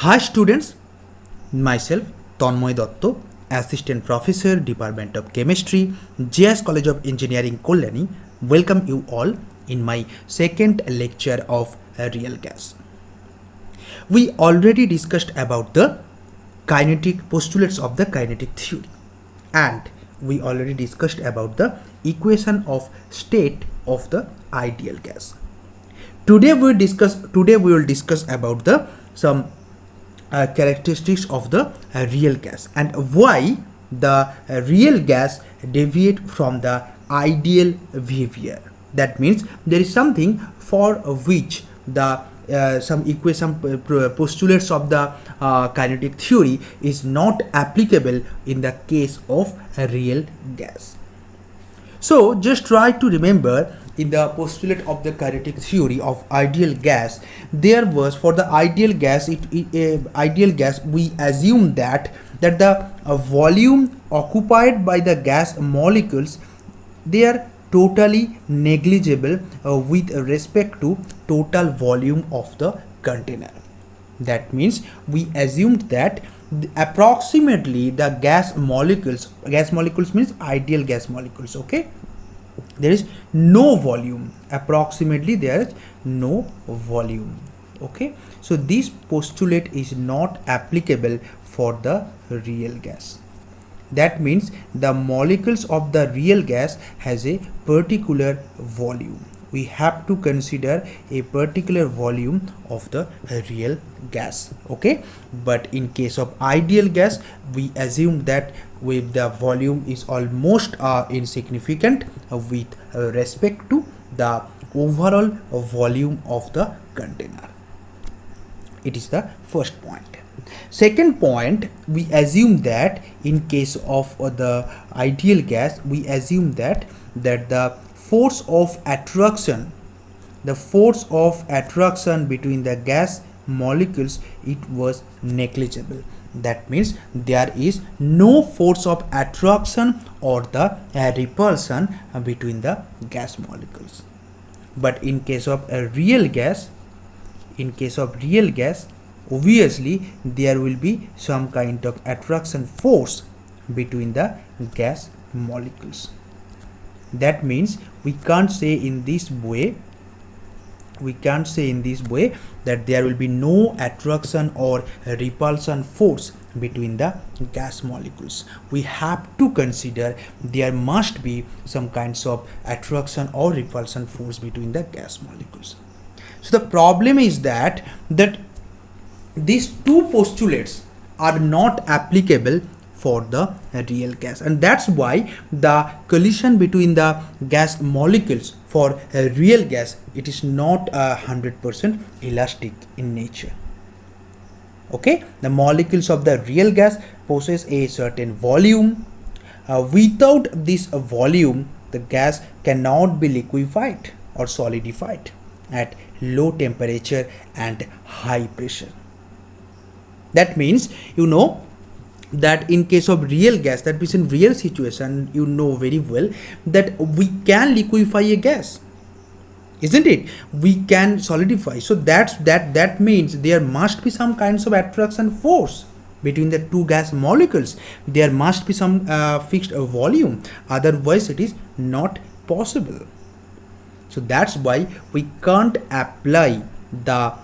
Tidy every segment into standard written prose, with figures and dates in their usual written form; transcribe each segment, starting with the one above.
Hi students, myself Tanmoy Dotto, Assistant Professor, Department of Chemistry, JS College of Engineering, Kollani, welcome you all in my second lecture of real gas. We already discussed about the kinetic postulates of the kinetic theory, and we already discussed about the equation of state of the ideal gas. Today we will discuss about the some characteristics of the real gas and why the real gas deviate from the ideal behavior. That means there is something for which the some equation postulates of the kinetic theory is not applicable in the case of a real gas. So just try to remember, in the postulate of the kinetic theory of ideal gas, there was for the ideal gas, we assume that the volume occupied by the gas molecules, they are totally negligible with respect to total volume of the container. That means we assumed that approximately the gas molecules means ideal gas molecules, okay, there is no volume, approximately there is no volume, okay. So this postulate is not applicable for the real gas. That means the molecules of the real gas has a particular volume. We have to consider a particular volume of the real gas, okay. But in case of ideal gas, we assume that with the volume is almost insignificant with respect to the overall volume of the container. It is the first point. Second point, we assume that in case of the ideal gas, we assume that the force of attraction between the gas molecules, it was negligible. That means there is no force of attraction or the repulsion between the gas molecules. But in case of a real gas, obviously there will be some kind of attraction force between the gas molecules. That means we can't say in this way that there will be no attraction or repulsion force between the gas molecules. We have to consider there must be some kinds of attraction or repulsion force between the gas molecules. So the problem is that these two postulates are not applicable for the real gas, and that's why the collision between the gas molecules for a real gas, it is not 100% elastic in nature, okay. The molecules of the real gas possess a certain volume. Without this volume, the gas cannot be liquefied or solidified at low temperature and high pressure. That means, you know, that in case of real gas, that means in real situation, you know very well that we can liquefy a gas, isn't it? We can solidify. So that means there must be some kinds of attraction force between the two gas molecules. There must be some fixed volume, otherwise it is not possible. So that's why we can't apply the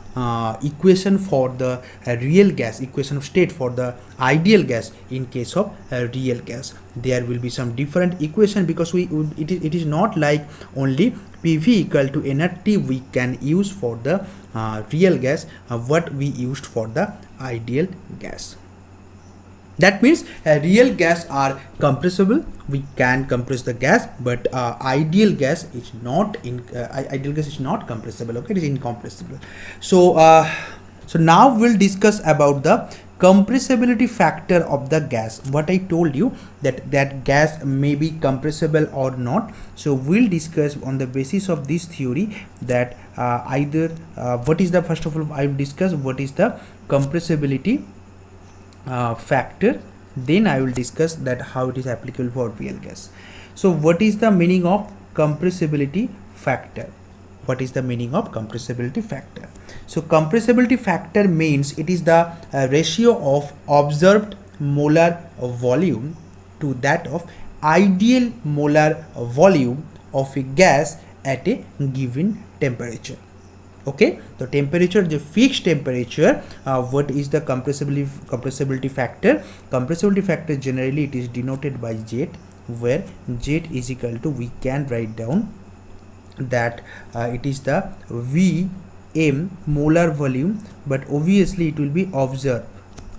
equation for the real gas, equation of state for the ideal gas in case of real gas. There will be some different equation, because it is not like only PV equal to nRT we can use for the real gas what we used for the ideal gas. That means real gas are compressible. We can compress the gas, but ideal gas is not compressible. Okay, it is incompressible. So now we'll discuss about the compressibility factor of the gas. What I told you that gas may be compressible or not. So we'll discuss on the basis of this theory that what is the, first of all I will discuss what is the compressibility factor, then I will discuss that how it is applicable for real gas. So what is the meaning of compressibility factor? what is the meaning of compressibility factor. So compressibility factor means it is the ratio of observed molar volume to that of ideal molar volume of a gas at a given temperature. Okay, so temperature, the fixed temperature, what is the compressibility factor? Compressibility factor generally it is denoted by Z, where Z is equal to, we can write down that it is the Vm molar volume, but obviously it will be observed.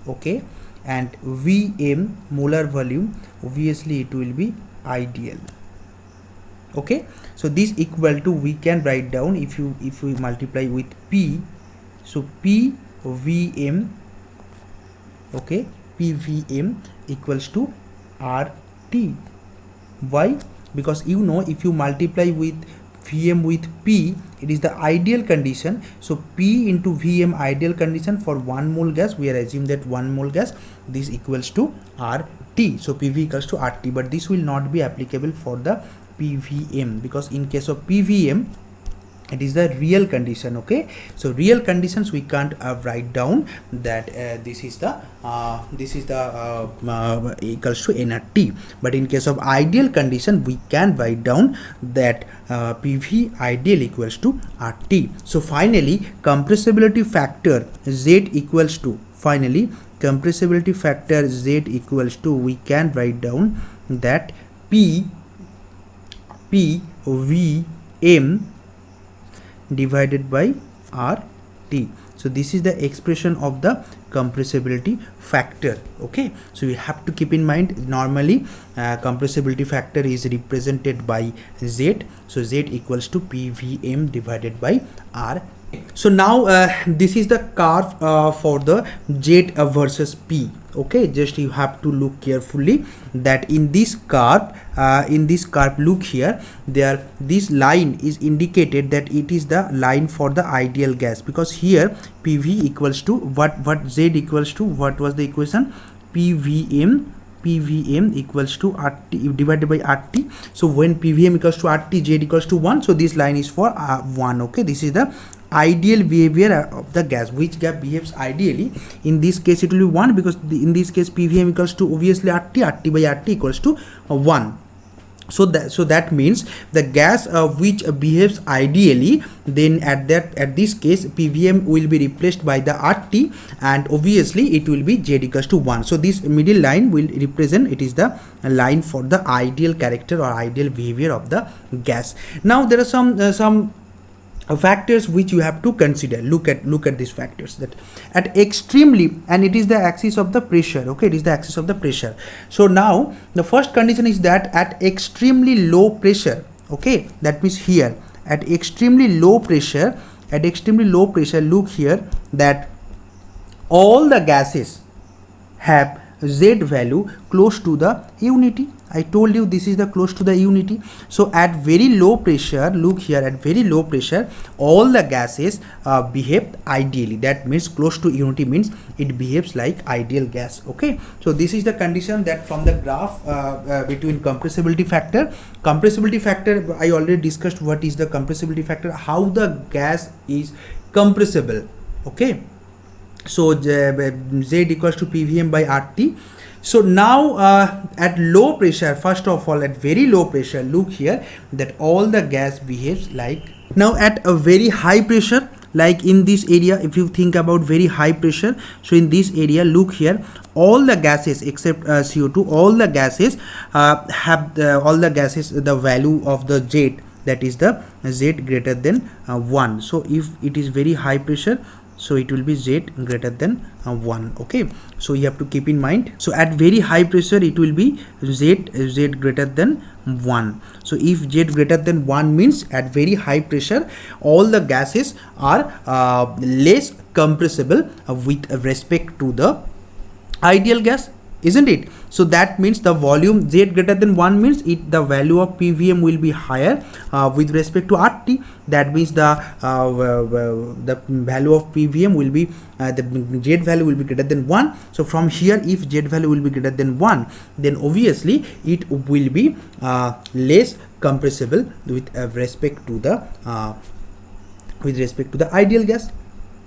Okay, and Vm molar volume, obviously it will be ideal. Okay, so this equal to, we can write down, if we multiply with P, so PVm, okay, PVm equals to RT. Why? Because you know, if you multiply with Vm with P, it is the ideal condition. So P into Vm ideal condition for 1 mole gas, we are assuming that 1 mole gas, this equals to RT. So PV equals to RT, but this will not be applicable for the PVM, because in case of PVM it is the real condition. Okay, so real conditions we can't write down that this is the equals to nRT, but in case of ideal condition we can write down that PV ideal equals to RT. So finally compressibility factor Z equals to, finally compressibility factor Z equals to, we can write down that PVM divided by RT. So this is the expression of the compressibility factor. Okay, so you have to keep in mind, normally compressibility factor is represented by Z. So Z equals to PVM divided by RT. So now this is the curve for the Z versus P. Okay, just you have to look carefully that in this curve, look here, there this line is indicated that it is the line for the ideal gas, because here PV equals to what Z equals to, what was the equation? PVM equals to RT divided by RT. So when PVM equals to RT, Z equals to 1, so this line is for 1. Okay, this is the ideal behavior of the gas, which gas behaves ideally. In this case it will be 1, because in this case PVM equals to obviously RT by RT equals to 1. So that means the gas which behaves ideally, then at this case PVM will be replaced by the RT, and obviously it will be Z equals to 1. So this middle line will represent, it is the line for the ideal character or ideal behavior of the gas. Now there are some factors which you have to consider. Look at these factors, that at extremely, and it is the axis of the pressure. Okay, it is the axis of the pressure. So now the first condition is that at extremely low pressure, okay, that means here at extremely low pressure, look here, that all the gases have Z value close to the unity. I told you this is the close to the unity. So at very low pressure, look here, at very low pressure all the gases behave ideally. That means close to unity means it behaves like ideal gas. Okay, so this is the condition that from the graph between compressibility factor, I already discussed what is the compressibility factor, how the gas is compressible. Okay, so Z equals to PVM by RT. So now at low pressure, first of all at very low pressure, look here, that all the gas behaves like. Now at a very high pressure, like in this area, if you think about very high pressure, so in this area, look here, all the gases except CO2, all the gases have the value of the Z, that is the Z greater than 1. So if it is very high pressure, so it will be Z greater than 1. Okay, so you have to keep in mind. So at very high pressure it will be Z greater than 1. So if Z greater than 1 means at very high pressure all the gases are less compressible with respect to the ideal gas, isn't it? So that means the volume Z greater than 1 means the value of PVM will be higher with respect to RT. That means the value of PVM will be the Z value will be greater than 1. So from here, if Z value will be greater than 1, then obviously it will be less compressible with respect to the with respect to the ideal gas.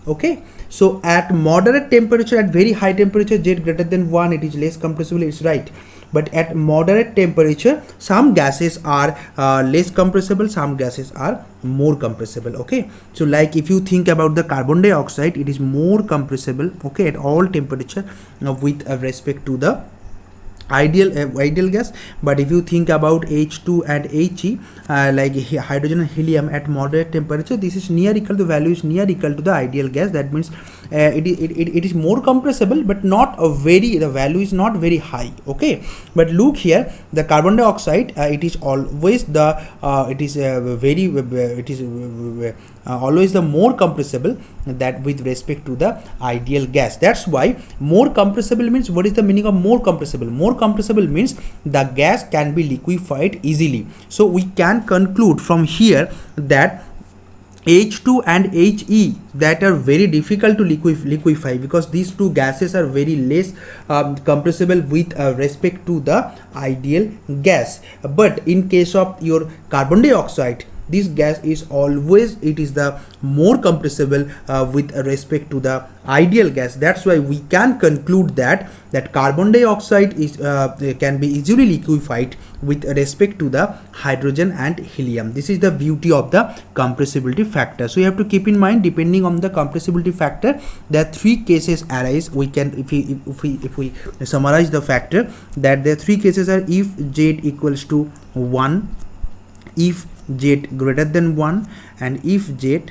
Okay, so at moderate temperature, at very high temperature, Z greater than 1, it is less compressible, it's right. But at moderate temperature, some gases are less compressible, some gases are more compressible. Okay, so like if you think about the carbon dioxide, it is more compressible, okay, at all temperature with respect to the ideal gas. But if you think about H2 and He, like hydrogen and helium at moderate temperature, this is near equal, the value is near equal to the ideal gas. That means it is more compressible, but not a very, the value is not very high. Okay, but look here, the carbon dioxide, it is always the always the more compressible that with respect to the ideal gas. That's why more compressible means, what is the meaning of more compressible? More compressible means the gas can be liquefied easily. So we can conclude from here that H2 and He, that are very difficult to liquefy, because these two gases are very less compressible with respect to the ideal gas. But in case of your carbon dioxide, this gas is always, it is the more compressible with respect to the ideal gas. That's why we can conclude that carbon dioxide is can be easily liquefied with respect to the hydrogen and helium. This is the beauty of the compressibility factor. So you have to keep in mind, depending on the compressibility factor, there are three cases arise. We can, if we summarize the factor, that the three cases are: if Z equals to 1, if Z greater than 1, and if Z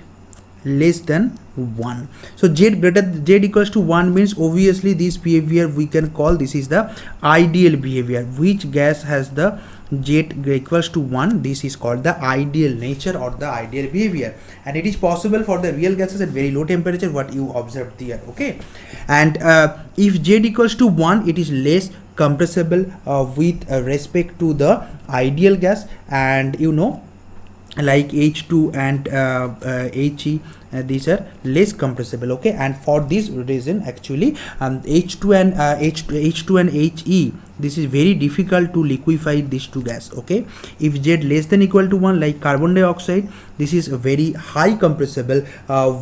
less than 1. So Z equals to 1 means obviously this behavior we can call, this is the ideal behavior. Which gas has the Z equals to 1, this is called the ideal nature or the ideal behavior, and it is possible for the real gases at very low temperature, what you observed there. Okay, and if Z equals to 1, it is less compressible with respect to the ideal gas, and you know, like H2 and He, these are less compressible. Okay, and for this reason actually H2 and He, this is very difficult to liquefy these two gas. Okay, if Z less than equal to 1, like carbon dioxide, this is very high compressible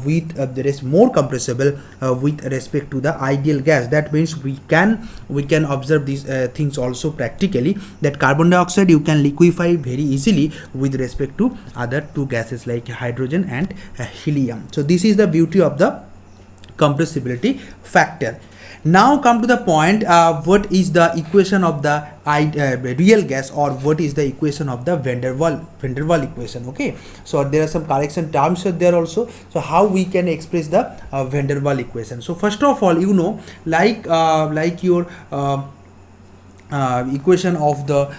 with there is more compressible with respect to the ideal gas. That means we can observe these things also practically, that carbon dioxide you can liquefy very easily with respect to other two gases like hydrogen and helium. So this is the beauty of the compressibility factor. Now come to the point, what is the equation of the real gas, or what is the equation of the van der Waal equation. Okay, so there are some correction terms there also. So how we can express the van der Waal equation? So first of all, you know, like your equation of the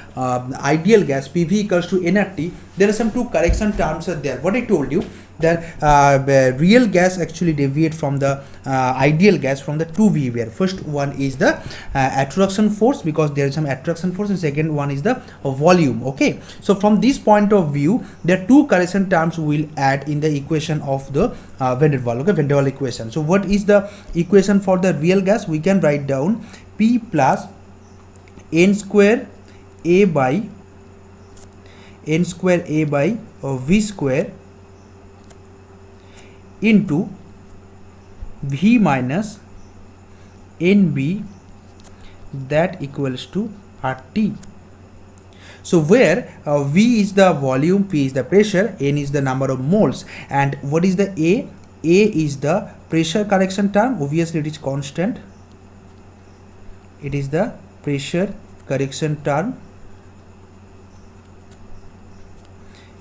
ideal gas, PV equals to nRT, there are some two correction terms there. What I told you, that real gas actually deviate from the ideal gas from the two behavior. First one is the attraction force, because there is some attraction force, and second one is the volume. Okay, so from this point of view, there are two correction terms we will add in the equation of the van der Waal. Okay, van der Waal equation. So what is the equation for the real gas? We can write down P plus n square A by V square into V minus NB, that equals to RT. So where V is the volume, P is the pressure, N is the number of moles, and what is the A? A is the pressure correction term. Obviously it is constant, it is the pressure correction term,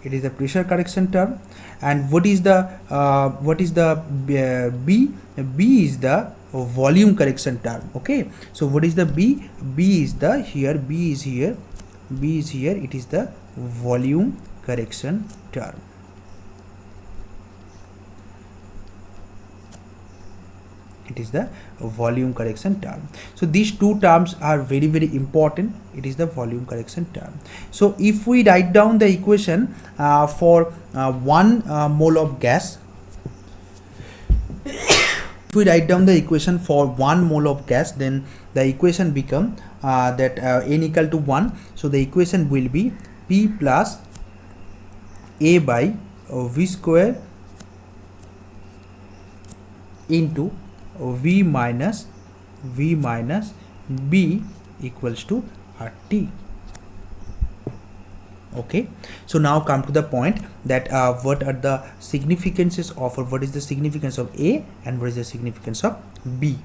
it is the pressure correction term. And what is the B? B is the volume correction term. Okay, so what is the B? B is the here, B is here, it is the volume correction term. It is the volume correction term. So these two terms are very, very important. It is the volume correction term. So if we write down the equation for 1 mole of gas, if we write down the equation for 1 mole of gas, then the equation become that n equal to 1. So the equation will be P plus A by V square into V minus B equals to RT. Okay, so now come to the point that what are the significances of, or what is the significance of A and what is the significance of B.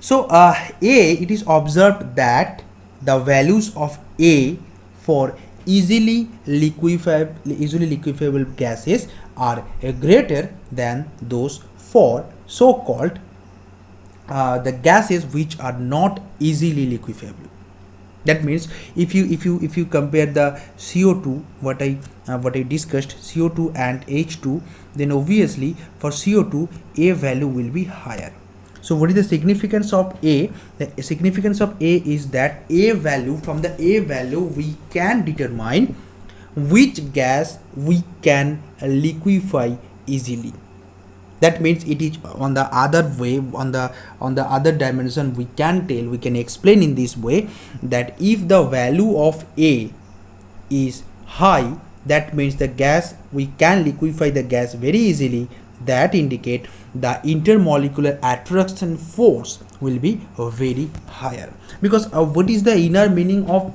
So A, it is observed that the values of A for easily liquefiable gases are greater than those for so-called the gases which are not easily liquefiable. That means if you compare the CO2, what I discussed, CO2 and H2, then obviously for CO2 A value will be higher. So what is the significance of A? The significance of A is that A value, from the A value we can determine which gas we can liquefy easily. That means it is on the other way, on the other dimension, we can explain in this way that if the value of A is high, that means the gas, we can liquefy the gas very easily. That indicate the intermolecular attraction force will be very higher. Because what is the inner meaning of,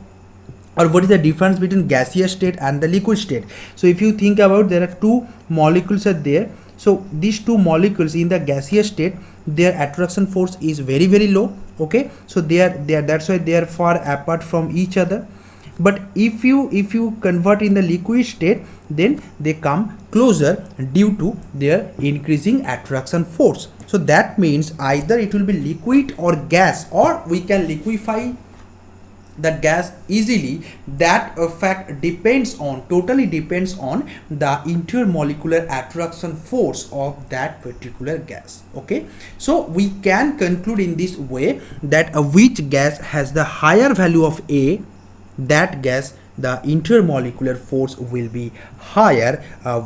or what is the difference between gaseous state and the liquid state? So if you think about, there are two molecules are there. So these two molecules in the gaseous state, their attraction force is very low. Okay, so they are that's why they are far apart from each other. But if you convert in the liquid state, then they come closer due to their increasing attraction force. So that means either it will be liquid or gas, or we can liquefy that gas easily. That fact totally depends on the intermolecular attraction force of that particular gas. Okay, so we can conclude in this way that which gas has the higher value of A, that gas, the intermolecular force will be higher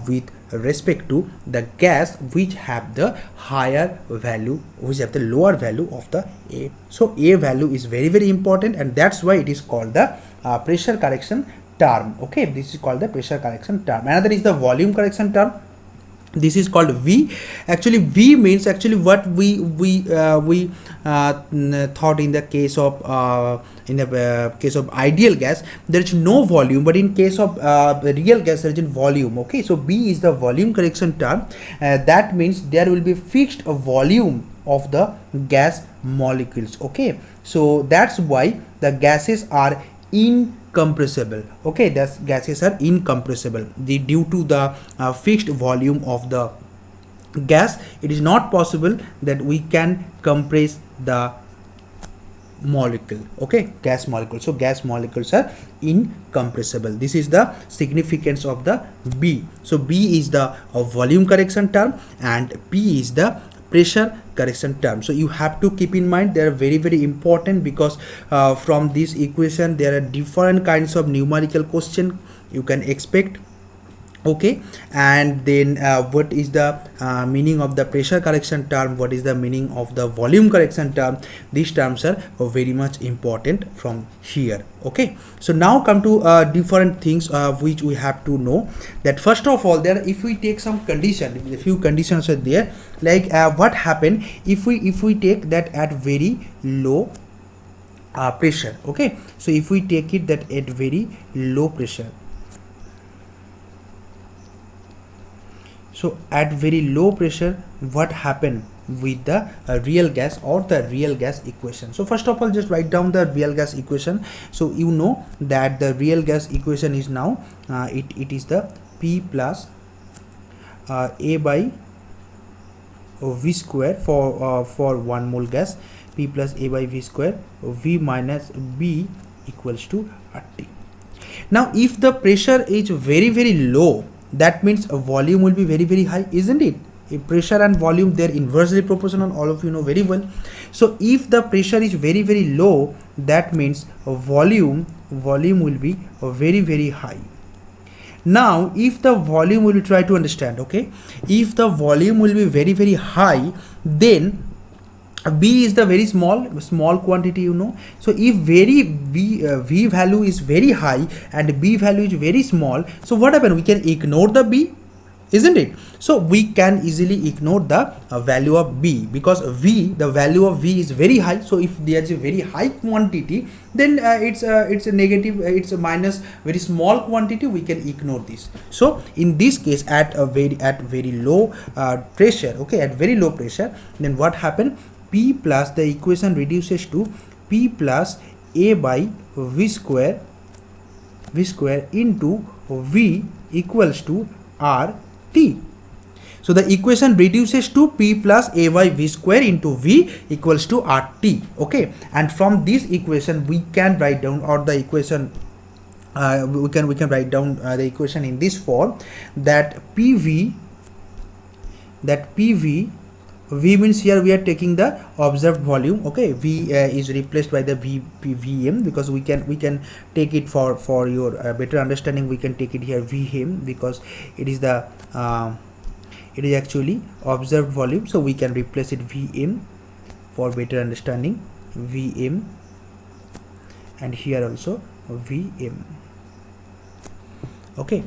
with respect to the gas which have the higher value, which have the lower value of the A. So A value is very important, and that's why it is called the pressure correction term. Okay, this is called the pressure correction term. Another is the volume correction term. This is called V. Actually, V means actually what we thought in the case of ideal gas, there is no volume, but in case of real gas there is volume. Okay, so B is the volume correction term. That means there will be fixed volume of the gas molecules. Okay, so that's why the gases are incompressible. Okay, that's gases are incompressible due to the fixed volume of the gas. It is not possible that we can compress the molecule. Okay, gas molecule. So gas molecules are incompressible. This is the significance of the B. So B is the volume correction term and P is the pressure correction term. So you have to keep in mind, they are very important, because from this equation there are different kinds of numerical question you can expect. Okay, and then what is the meaning of the pressure correction term, what is the meaning of the volume correction term? These terms are very much important from here. Okay, so now come to different things which we have to know. That first of all, there, if we take some condition, a few conditions are there, like what happen if we take that at very low pressure. Okay, so if we take it that at very low pressure, so at very low pressure, what happen with the real gas or the real gas equation? So first of all, just write down the real gas equation. So you know that the real gas equation is now it is the P plus A by V square for 1 mole gas, P plus A by V square, V minus B equals to RT. Now if the pressure is very low, that means a volume will be very high, isn't it? If pressure and volume, they're inversely proportional, all of you know very well. So if the pressure is very low, that means a volume will be very high. Now if the volume, will try to understand, okay, if the volume will be very high, then B is the very small quantity, you know. So if V value is very high and B value is very small, so what happen? We can ignore the B. isn't it? So we can easily ignore the value of B, because the value of V is very high. So if there is a very high quantity, then it's a negative, it's a minus very small quantity, we can ignore this. So in this case, at very low pressure, okay, at very low pressure, then what happened? P plus, the equation reduces to P plus A by V square into V equals to R T. So the equation reduces to P plus A by V square into V equals to RT. Okay, and from this equation we can write down, or the equation we can write down the equation in this form, that PV, V means here we are taking the observed volume. Okay, V is replaced by the VM, because we can take it for your better understanding. We can take it here VM, because it is the it is actually observed volume, so we can replace it VM for better understanding. VM, and here also VM. Okay,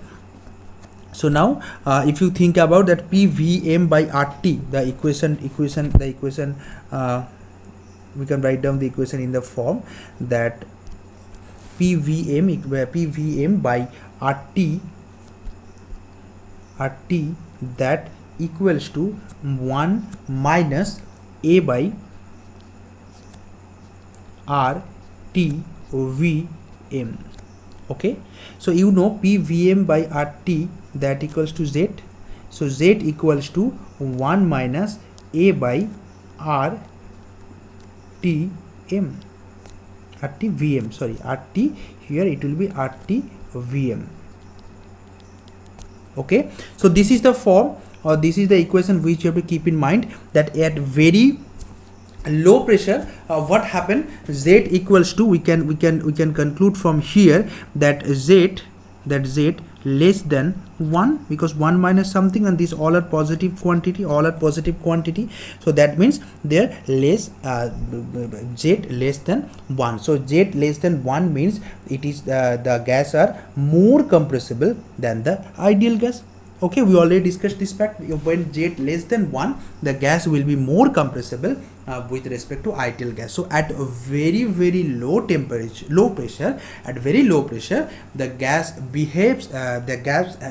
so now if you think about that PVM by RT, the equation we can write down the equation in the form that PVM by RT that equals to 1 minus A by RT VM. Okay, so you know PVM by RT that equals to Z. So Z equals to 1 minus A by RTVM. Sorry, RT, here it will be RTVM. Okay, so this is the form, or this is the equation which you have to keep in mind, that at very low pressure what happened, Z equals to, we can conclude from here that Z less than 1, because 1 minus something, and these all are positive quantity, so that means they're less Z less than 1. So Z less than 1 means it is the gas are more compressible than the ideal gas. Okay, we already discussed this fact. When Z less than 1, the gas will be more compressible with respect to ideal gas. So at a very low temperature, at very low pressure, the gas behaves,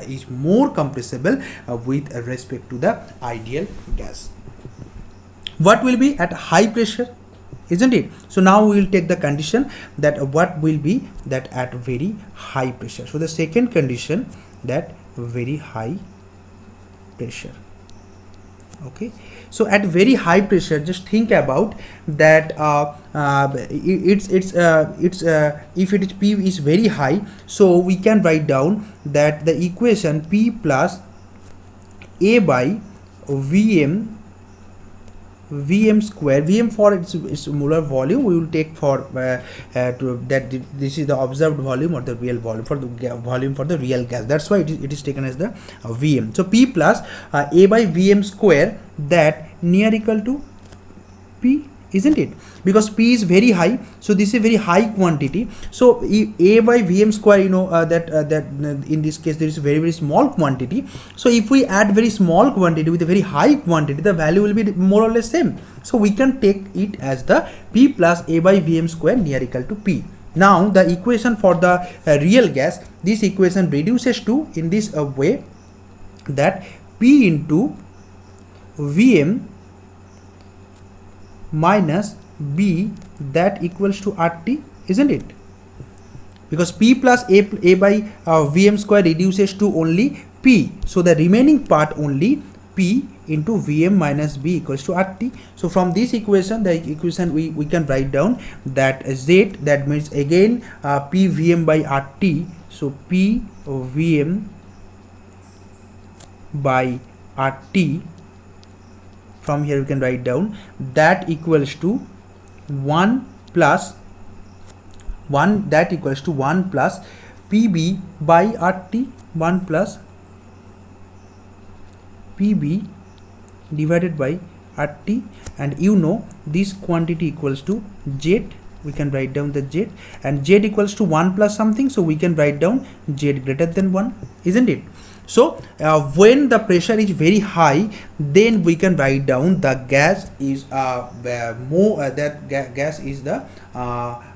is more compressible with respect to the ideal gas. What will be at high pressure, isn't it? So now we will take the condition that what will be that at very high pressure. So the second condition, that very high pressure. Okay, so at very high pressure, just think about that if it is P is very high, so we can write down that the equation P plus A by VM square, VM for its molar volume, we will take for this is the observed volume or the real volume, for the volume for the real gas. That's why it is taken as the VM. So P plus A by VM square, that near equal to P, isn't it? Because P is very high, so this is a very high quantity. So A by VM square, you know that in this case there is a very small quantity. So if we add very small quantity with a very high quantity, the value will be more or less same. So we can take it as the P plus A by VM square near equal to P. Now the equation for the real gas, this equation reduces to in this way, that P into VM minus B that equals to RT, isn't it? Because P plus A by VM square reduces to only P, so the remaining part only P into VM minus B equals to RT. So from this equation, the equation we can write down that Z, that means again P VM by RT, so P VM by RT, from here we can write down that equals to 1 plus PB by RT, 1 plus PB divided by RT, and you know this quantity equals to Z, we can write down the Z, and Z equals to 1 plus something, so we can write down Z greater than 1, isn't it? So when the pressure is very high, then we can write down the gas is gas is the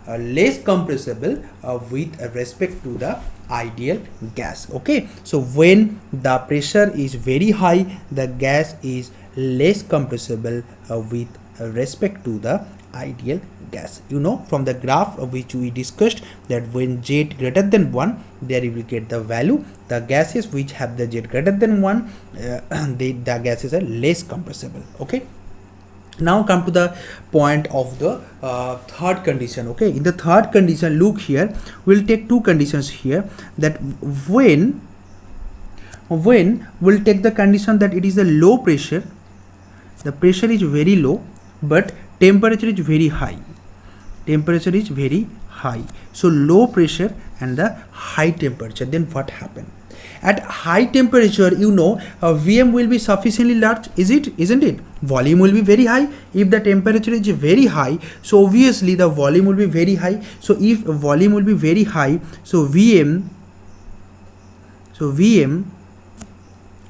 less compressible with respect to the ideal gas. Okay, so when the pressure is very high, the gas is less compressible with respect to the ideal gas. You know, from the graph which we discussed, that when Z greater than 1, there you will get the value. The gases which have the Z greater than 1, the gases are less compressible. Okay, now come to the point of the third condition. Okay, in the third condition, look here, we'll take two conditions here, that when we'll take the condition that it is a low pressure, the pressure is very low but temperature is very high. Temperature is very high. So low pressure and the high temperature. Then what happen? At high temperature, you know, Vm will be sufficiently large, isn't it? Volume will be very high. If the temperature is very high, so obviously the volume will be very high. So if volume will be very high, so Vm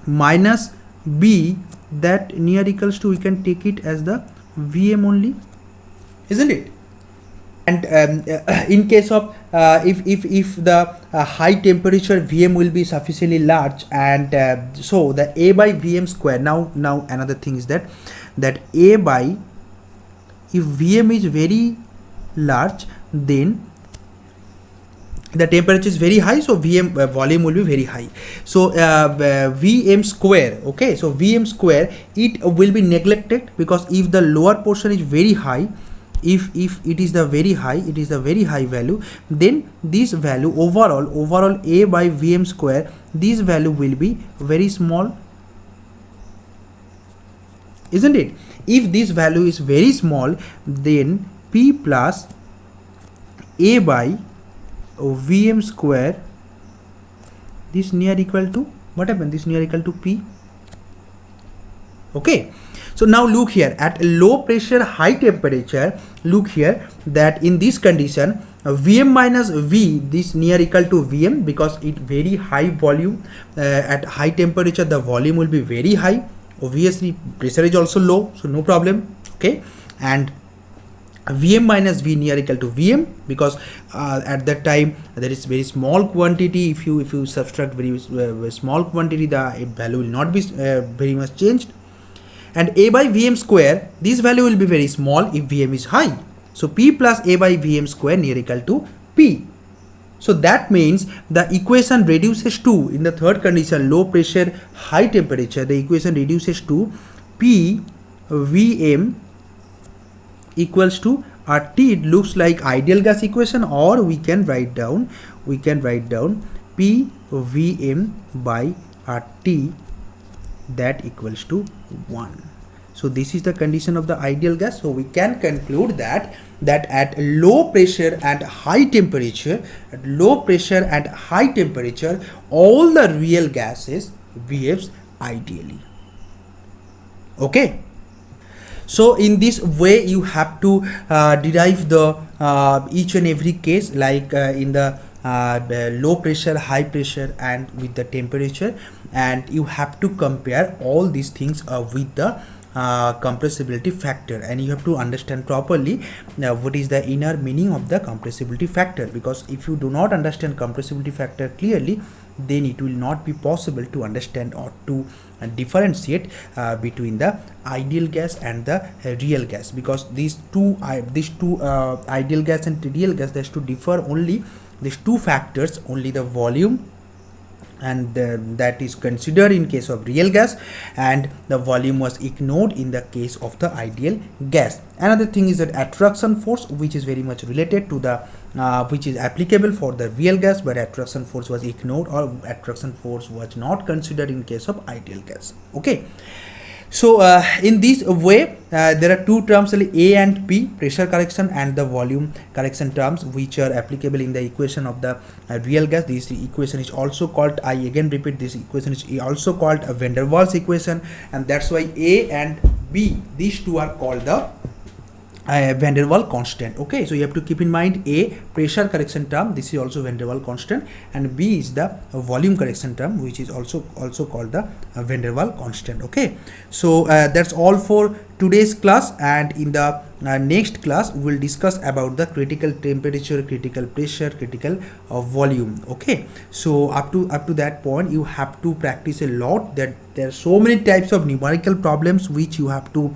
minus B, that near equals to, we can take it as the Vm only, isn't it? And in case of if the high temperature, Vm will be sufficiently large, and so the A by Vm square. Now another thing is that A by, if Vm is very large, then the temperature is very high, so Vm volume will be very high. So Vm square, okay, so Vm square, it will be neglected, because if the lower portion is very high, if it is the very high, it is the very high value, then this value overall A by Vm square, this value will be very small, isn't it? If this value is very small, then P plus A by Vm square, this near equal to, what happened? This near equal to P. Okay, so now look here, at low pressure, high temperature, look here, that in this condition, Vm minus V, this near equal to Vm, because it very high volume. At high temperature, the volume will be very high. Obviously pressure is also low, so no problem. Okay, and Vm minus V near equal to Vm, because at that time there is very small quantity. If you subtract very small quantity, the value will not be very much changed. And A by Vm square, this value will be very small if Vm is high. So P plus A by Vm square near equal to P. So that means the equation reduces to, in the third condition, low pressure, high temperature, the equation reduces to P Vm equals to RT. It looks like ideal gas equation, or we can write down P Vm by RT, that equals to 1. So this is the condition of the ideal gas. So we can conclude that at low pressure and high temperature, all the real gases behaves ideally. Okay, so in this way you have to derive the each and every case, like in the low pressure, high pressure, and with the temperature, and you have to compare all these things with the compressibility factor, and you have to understand properly what is the inner meaning of the compressibility factor, because if you do not understand compressibility factor clearly, then it will not be possible to understand or to differentiate between the ideal gas and the real gas, because these two ideal gas and real gas, there's to differ only these two factors, only the volume, and that is considered in case of real gas, and the volume was ignored in the case of the ideal gas. Another thing is that attraction force, which is very much related to the which is applicable for the real gas, but attraction force was ignored, or attraction force was not considered in case of ideal gas. Okay, so in this way there are two terms, A and P, pressure correction and the volume correction terms, which are applicable in the equation of the real gas. This equation is also called, I again repeat, this equation is also called a van der Waals equation, and that's why A and B, these two are called the van der Waals constant. Okay, so you have to keep in mind A, pressure correction term, this is also van der Waals constant, and B is the volume correction term, which is also called the van der Waals constant. Okay, so that's all for today's class, and in the next class we will discuss about the critical temperature, critical pressure, critical volume. Okay, so up to that point you have to practice a lot. That there are so many types of numerical problems which you have to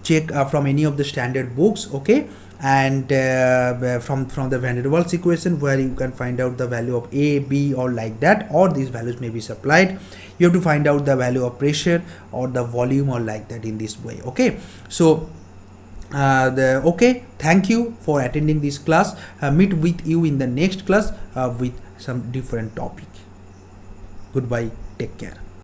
check from any of the standard books. Okay, and from the van der Waals equation, where you can find out the value of A, B, or like that, or these values may be supplied. You have to find out the value of pressure or the volume or like that in this way. Okay, so okay, thank you for attending this class. Meet with you in the next class with some different topic. Goodbye, take care.